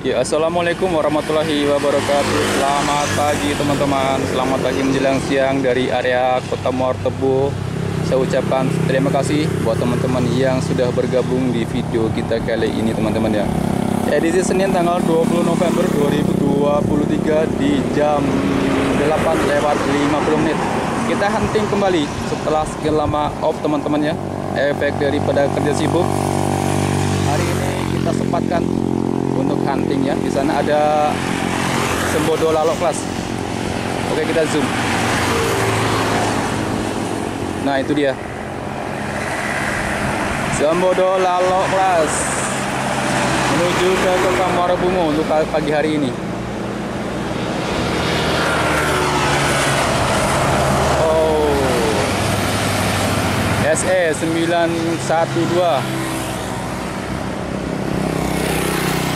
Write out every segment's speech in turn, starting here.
Ya, assalamualaikum warahmatullahi wabarakatuh. Selamat pagi teman-teman. Selamat pagi menjelang siang dari area Kota Muara Tebu. Saya ucapkan terima kasih buat teman-teman yang sudah bergabung di video kita kali ini teman-teman ya. Edisi Senin tanggal 20 November 2023 di jam 8:50. Kita hunting kembali setelah sekian lama off teman-teman ya. Efek daripada kerja sibuk. Hari ini kita sempatkan untuk hunting ya. Di sana ada sembodo lalok kelas. Oke, kita zoom. Nah, itu dia. Sembodo lalok kelas menuju ke Kota Muara Bungo untuk pagi hari ini. Oh. SE 912.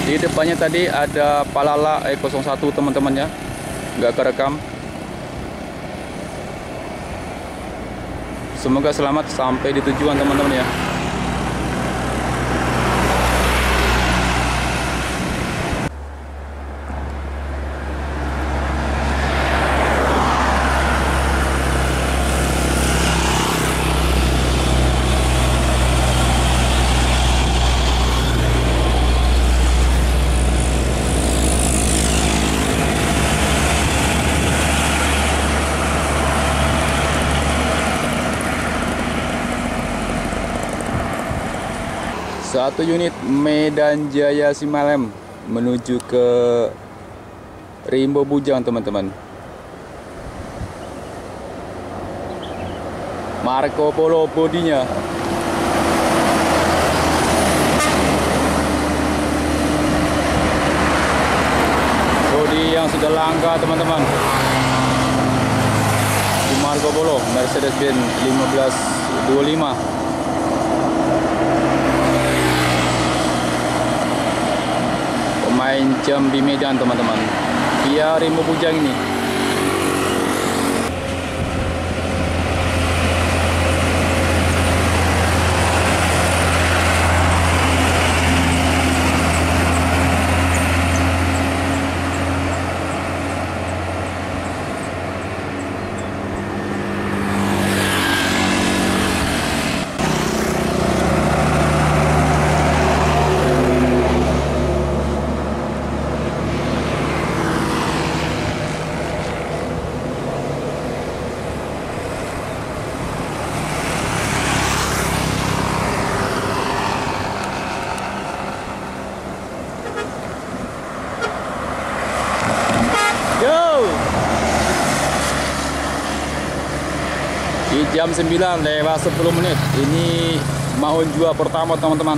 Di depannya tadi ada Palala E01 teman-teman ya, nggak kerekam. Semoga selamat sampai di tujuan teman-teman ya. Satu unit Medan Jaya Simalem menuju ke Rimbo Bujang teman-teman. Marco Polo bodinya. Bodi yang sudah langka teman-teman. Di Marco Polo Mercedes-Benz 1525. Main jam di Medan teman-teman, via Rimbo Bujang ini. Di jam 9:10. Ini Mahun Jua pertama teman-teman.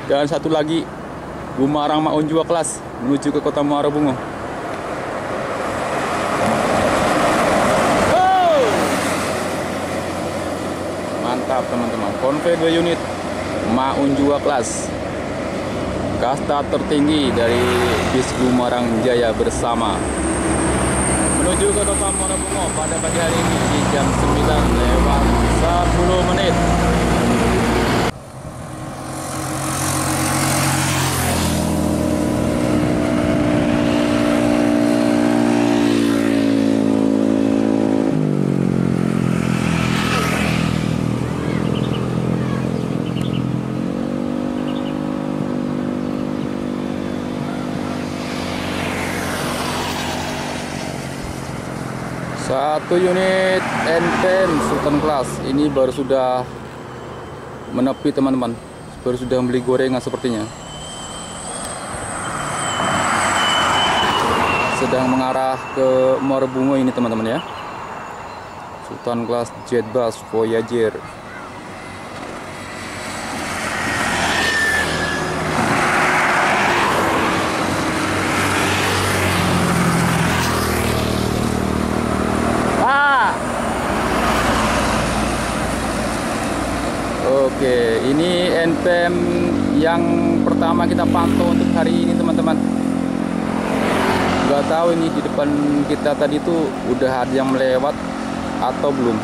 Dan satu lagi Gumarang Mahun Jua kelas menuju ke Kota Muara Bungo. Oh! Mantap teman-teman. Konvoy 2 unit Mahun Jua kelas. Kasta tertinggi dari bis Gumarang Jaya bersama menuju ke Kota Muara Bungo pada pagi hari ini di jam 9:10. Satu unit NPM Sultan Class ini baru sudah menepi teman-teman, baru sudah beli gorengan sepertinya. Sedang mengarah ke Muara Bungo ini teman-teman ya. Sultan Class Jet Bus Voyager. Oke, ini NPM yang pertama kita pantau untuk hari ini teman-teman. Nggak tahu ini di depan kita tadi tuh udah ada yang melewat atau belum.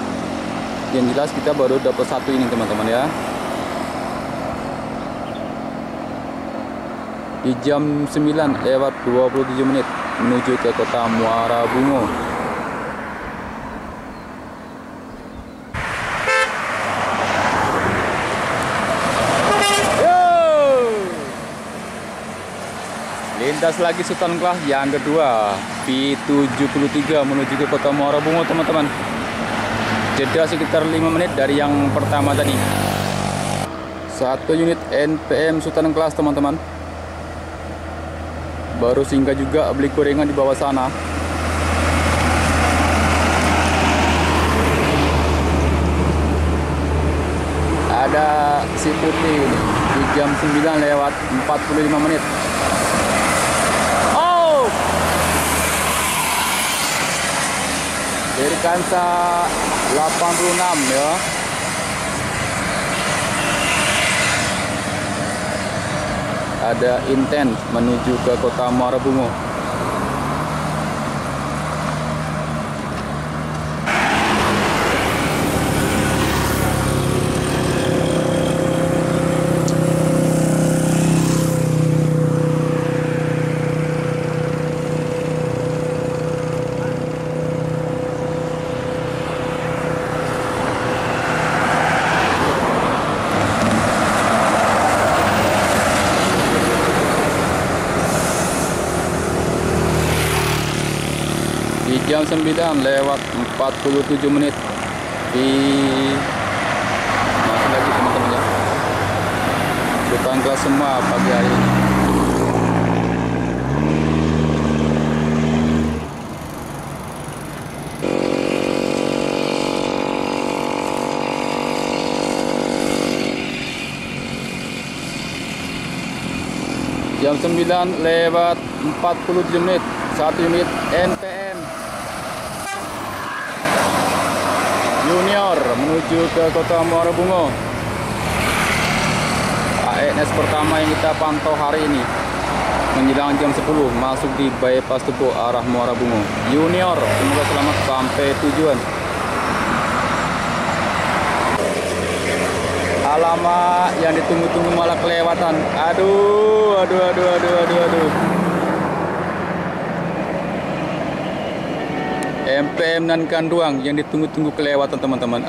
Yang jelas kita baru dapat satu ini teman-teman ya. di jam 9 lewat 27 menit menuju ke kota Muara Bungo. Lintas lagi Sultan Kelas yang kedua V73 menuju ke kota Muara Bungo, teman-teman. Jeda sekitar 5 menit dari yang pertama tadi. 1 unit NPM Sultan Kelas, teman-teman. Baru singgah juga beli gorengan di bawah sana. Ada si putih di jam 9 lewat 45 menit. Oh! Dari Kansa 86 ya. Ada Intent menuju ke kota Muara Bungo. Di jam 9 lewat 47 menit di masih lagi, teman-teman ya. Sultan Kelas semua pagi hari ini. Jam 9 lewat 47 menit 1 unit NPM Junior menuju ke kota Muara Bungo. ANS pertama yang kita pantau hari ini menjelang jam 10 masuk di bypass Tugu arah Muara Bungo. Junior, semoga selamat sampai tujuan. Alamak, yang ditunggu-tunggu malah kelewatan. Aduh. MPM dan Kanduang yang ditunggu-tunggu kelewatan, teman-teman.